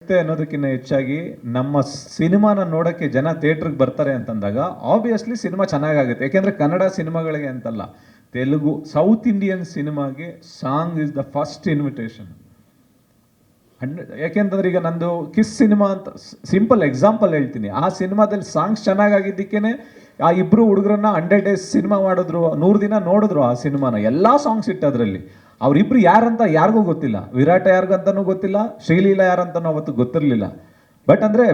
ಅನ್ನೋದಕ್ಕಿಂತ ಹೆಚ್ಚಾಗಿ ನಮ್ಮ ಸಿನಿಮಾನ ನೋಡೋಕ್ಕೆ ಜನ ಥಿಯೇಟ್ರಿಗೆ ಬರ್ತಾರೆ ಅಂತಂದಾಗ ಆಬ್ವಿಯಸ್ಲಿ ಸಿನಿಮಾ ಚೆನ್ನಾಗಾಗುತ್ತೆ. ಯಾಕೆಂದರೆ ಕನ್ನಡ ಸಿನಿಮಾಗಳಿಗೆ ಅಂತಲ್ಲ, ತೆಲುಗು ಸೌತ್ ಇಂಡಿಯನ್ ಸಿನಿಮಾಗೆ song is the first invitation. ಯಾಕೆಂತಂದ್ರೆ ಈಗ ನಂದು ಕಿಸ್ ಸಿನಿಮಾ ಅಂತ ಸಿಂಪಲ್ ಎಕ್ಸಾಂಪಲ್ ಹೇಳ್ತೀನಿ. ಆ ಸಿನಿಮಾದಲ್ಲಿ ಸಾಂಗ್ಸ್ ಚೆನ್ನಾಗಾಗಿದ್ದಕ್ಕೇನೆ ಆ ಇಬ್ಬರು ಹುಡುಗರನ್ನ 100 days ಸಿನಿಮಾ ಮಾಡಿದ್ರು, 100 ದಿನ ನೋಡಿದ್ರು ಆ ಸಿನಿಮಾನ. ಎಲ್ಲ ಸಾಂಗ್ಸ್ ಇಟ್ಟು ಅದರಲ್ಲಿ ಅವರಿಬ್ರು ಯಾರಂತ ಯಾರಿಗೂ ಗೊತ್ತಿಲ್ಲ. ವಿರಾಟ ಯಾರಿಗಂತನೂ ಗೊತ್ತಿಲ್ಲ, ಶ್ರೀಲೀಲಾ ಯಾರಂತನೂ ಅವತ್ತು ಗೊತ್ತಿರಲಿಲ್ಲ. ಬಟ್ ಅಂದರೆ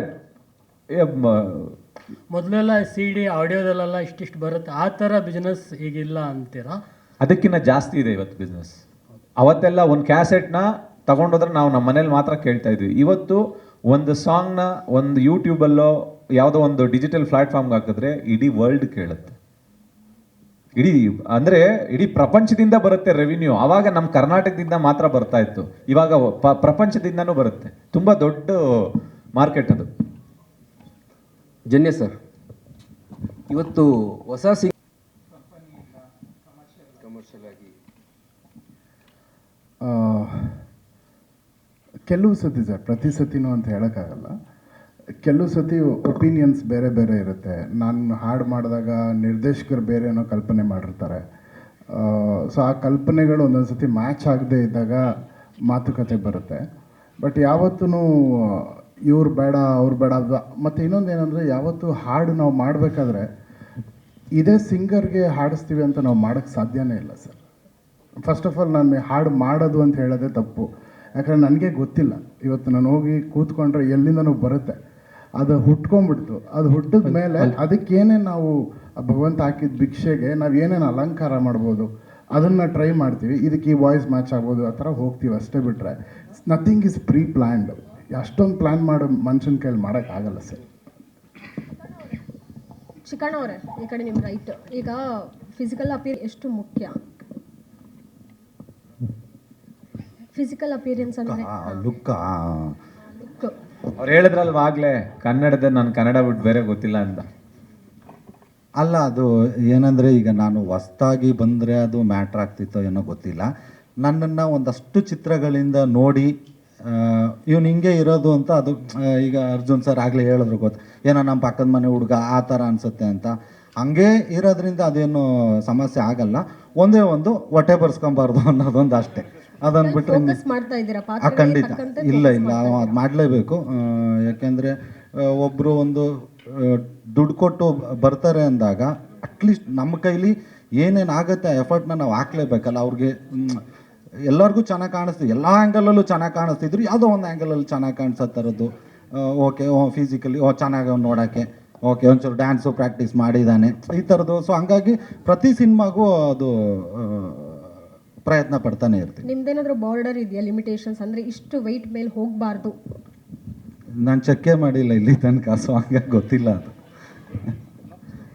ಮೊದಲೆಲ್ಲ CD ಆಡಿಯೋದಲ್ಲೆಲ್ಲ ಇಷ್ಟಿಷ್ಟು ಬರುತ್ತೆ, ಆ ಥರ ಬಿಸ್ನೆಸ್ ಈಗಿಲ್ಲ ಅಂತೀರಾ? ಅದಕ್ಕಿಂತ ಜಾಸ್ತಿ ಇದೆ ಇವತ್ತು ಬಿಸ್ನೆಸ್. ಅವತ್ತೆಲ್ಲ ಒಂದು ಕ್ಯಾಸೆಟ್ನ ತಗೊಂಡೋದ್ರೆ ನಾವು ನಮ್ಮ ಮನೇಲಿ ಮಾತ್ರ ಕೇಳ್ತಾ ಇದ್ವಿ. ಇವತ್ತು ಒಂದು ಸಾಂಗ್ನ ಒಂದು ಯೂಟ್ಯೂಬಲ್ಲೋ ಯಾವುದೋ ಒಂದು ಡಿಜಿಟಲ್ ಪ್ಲಾಟ್ಫಾರ್ಮ್ಗೆ ಹಾಕಿದ್ರೆ ಇಡೀ ವರ್ಲ್ಡ್ ಕೇಳುತ್ತೆ. ಇಡೀ ಪ್ರಪಂಚದಿಂದ ಬರುತ್ತೆ ರೆವಿನ್ಯೂ. ಆವಾಗ ನಮ್ಮ ಕರ್ನಾಟಕದಿಂದ ಮಾತ್ರ ಬರ್ತಾ ಇತ್ತು, ಇವಾಗ ಪ್ರಪಂಚದಿಂದನೂ ಬರುತ್ತೆ. ತುಂಬ ದೊಡ್ಡ ಮಾರ್ಕೆಟ್ ಅದು. ಜನ್ಯ ಸರ್, ಇವತ್ತು ಹೊಸ ಕಮರ್ಷಿಯಲ್ ಆಗಿ ಕೆಲವು ಸತಿ ಸರ್, ಪ್ರತಿ ಸತಿನೂ ಅಂತ ಹೇಳೋಕ್ಕಾಗಲ್ಲ. ಕೆಲವು ಸತಿ ಒಪಿನಿಯನ್ಸ್ ಬೇರೆ ಬೇರೆ ಇರುತ್ತೆ. ನಾನು ಹಾಡು ಮಾಡಿದಾಗ ನಿರ್ದೇಶಕರು ಬೇರೆ ಏನೋ ಕಲ್ಪನೆ ಮಾಡಿರ್ತಾರೆ. ಸೊ ಆ ಕಲ್ಪನೆಗಳು ಒಂದೊಂದು ಸತಿ ಮ್ಯಾಚ್ ಆಗದೆ ಇದ್ದಾಗ ಮಾತುಕತೆ ಬರುತ್ತೆ. ಬಟ್ ಯಾವತ್ತೂ ಇವ್ರು ಬೇಡ ಅವ್ರು ಬೇಡ ಅದು. ಮತ್ತು ಇನ್ನೊಂದು ಏನಂದರೆ, ಯಾವತ್ತು ಹಾಡು ನಾವು ಮಾಡಬೇಕಾದ್ರೆ ಇದೇ ಸಿಂಗರ್ಗೆ ಹಾಡಿಸ್ತೀವಿ ಅಂತ ನಾವು ಮಾಡೋಕ್ಕೆ ಸಾಧ್ಯನೇ ಇಲ್ಲ ಸರ್. ಫಸ್ಟ್ ಆಫ್ ಆಲ್ ನಾನು ಹಾಡು ಮಾಡೋದು ಅಂತ ಹೇಳೋದೇ ತಪ್ಪು. ಯಾಕಂದರೆ ನನಗೆ ಗೊತ್ತಿಲ್ಲ. ಇವತ್ತು ನಾನು ಹೋಗಿ ಕೂತ್ಕೊಂಡ್ರೆ ಎಲ್ಲಿಂದನೂ ಬರುತ್ತೆ, ಅದು ಹುಟ್ಕೊಂಡ್ಬಿಡ್ತು. ಅದು ಹುಟ್ಟಿದ ಮೇಲೆ ಅದಕ್ಕೇನೇ ನಾವು ಭಗವಂತ ಹಾಕಿದ ಭಿಕ್ಷೆಗೆ ನಾವು ಏನೇನು ಅಲಂಕಾರ ಮಾಡ್ಬೋದು ಅದನ್ನು ಟ್ರೈ ಮಾಡ್ತೀವಿ. ಇದಕ್ಕೆ ಈ ವಾಯ್ಸ್ ಮ್ಯಾಚ್ ಆಗ್ಬೋದು, ಆ ಥರ ಹೋಗ್ತೀವಿ ಅಷ್ಟೇ. ಬಿಟ್ಟರೆ ನಥಿಂಗ್ ಈಸ್ ಪ್ರೀ ಪ್ಲ್ಯಾನ್ಡ್. ಅಷ್ಟೊಂದು ಪ್ಲ್ಯಾನ್ ಮಾಡೋ ಮನುಷ್ಯನ ಕೈಯಲ್ಲಿ ಮಾಡೋಕ್ಕಾಗಲ್ಲ ಸರ್. ಚಿಕ್ಕಣ್ಣ ಅವರೇ, ಈ ಕಡೆ ನಿಮ್ಮ ರೈಟ್. ಈಗ ಫಿಸಿಕಲ್ ಅಪಿಯರ್ ಎಷ್ಟು ಮುಖ್ಯ? ಫಿಸಿಕಲ್ ಅಪಿಯರೆನ್ಸ್ ಅಂದರೆ ಲುಕ್. ಅವ್ರು ಹೇಳಿದ್ರಲ್ವ ಆಗಲೇ, ಕನ್ನಡದ ನಾನು ಕನ್ನಡ ಬಿಟ್ಟು ಬೇರೆ ಗೊತ್ತಿಲ್ಲ ಅಂತ. ಅಲ್ಲ, ಅದು ಏನಂದರೆ, ಈಗ ನಾನು ಹೊಸ್ದಾಗಿ ಬಂದರೆ ಅದು ಮ್ಯಾಟ್ರ್ ಆಗ್ತಿತ್ತೋ ಏನೋ ಗೊತ್ತಿಲ್ಲ. ನನ್ನನ್ನು ಒಂದಷ್ಟು ಚಿತ್ರಗಳಿಂದ ನೋಡಿ ಇವನು ಹಿಂಗೆ ಇರೋದು ಅಂತ, ಅದು ಈಗ ಅರ್ಜುನ್ ಸರ್ ಆಗಲೇ ಹೇಳಿದ್ರು, ಗೊತ್ತು ಏನೋ ನಮ್ಮ ಪಕ್ಕದ ಮನೆ ಹುಡುಗ ಆ ಥರ ಅನಿಸುತ್ತೆ ಅಂತ. ಹಂಗೆ ಇರೋದ್ರಿಂದ ಅದೇನು ಸಮಸ್ಯೆ ಆಗಲ್ಲ. ಒಂದೇ ಒಂದು ಹೊಟ್ಟೆ ಬರ್ಸ್ಕೊಬಾರ್ದು ಅನ್ನೋದೊಂದು ಅಷ್ಟೇ. ಅದನ್ನು ಬಿಟ್ಟರೆ ಖಂಡಿತ ಇಲ್ಲ ಅದು ಮಾಡಲೇಬೇಕು. ಯಾಕೆಂದರೆ ಒಬ್ಬರು ಒಂದು ದುಡ್ಡು ಕೊಟ್ಟು ಬರ್ತಾರೆ ಅಂದಾಗ ಅಟ್ಲೀಸ್ಟ್ ನಮ್ಮ ಕೈಲಿ ಏನೇನು ಆಗುತ್ತೆ ಆ ಎಫರ್ಟ್ನ ನಾವು ಹಾಕ್ಲೇಬೇಕಲ್ಲ. ಅವ್ರಿಗೆ ಎಲ್ಲರಿಗೂ ಚೆನ್ನಾಗಿ ಕಾಣಿಸ್ತೀವಿ, ಎಲ್ಲ ಆ್ಯಂಗಲಲ್ಲೂ ಚೆನ್ನಾಗಿ ಕಾಣಿಸ್ತಿದ್ರು, ಯಾವುದೋ ಒಂದು ಆ್ಯಂಗಲಲ್ಲಿ ಚೆನ್ನಾಗಿ ಕಾಣಿಸೋ ಥರದ್ದು. ಓಕೆ, ಫಿಸಿಕಲಿ ಚೆನ್ನಾಗಿ ನೋಡೋಕ್ಕೆ, ಓಕೆ ಒಂಚೂರು ಡ್ಯಾನ್ಸು ಪ್ರಾಕ್ಟೀಸ್ ಮಾಡಿದ್ದಾನೆ, ಈ ಥರದ್ದು. ಸೊ ಹಂಗಾಗಿ ಪ್ರತಿ ಸಿನಿಮಾಗೂ ಅದು ಪ್ರಯತ್ನ ಪಡ್ತಾನೆ ಇರ್ತೀನಿ. ನಿಮ್ದೇನಾದ್ರೂ ಬಾರ್ಡರ್ ಇದೆಯಾ, ಲಿಮಿಟೇಷನ್ಸ್? ಅಂದರೆ ಇಷ್ಟು ವೆಯ್ಟ್ ಮೇಲೆ ಹೋಗಬಾರ್ದು. ನಾನು ಚೆಕ್ಕೇ ಮಾಡಿಲ್ಲ ಇಲ್ಲಿ ತನಕ, ಸೊ ಹಂಗಾಗಿ ಗೊತ್ತಿಲ್ಲ ಅದು.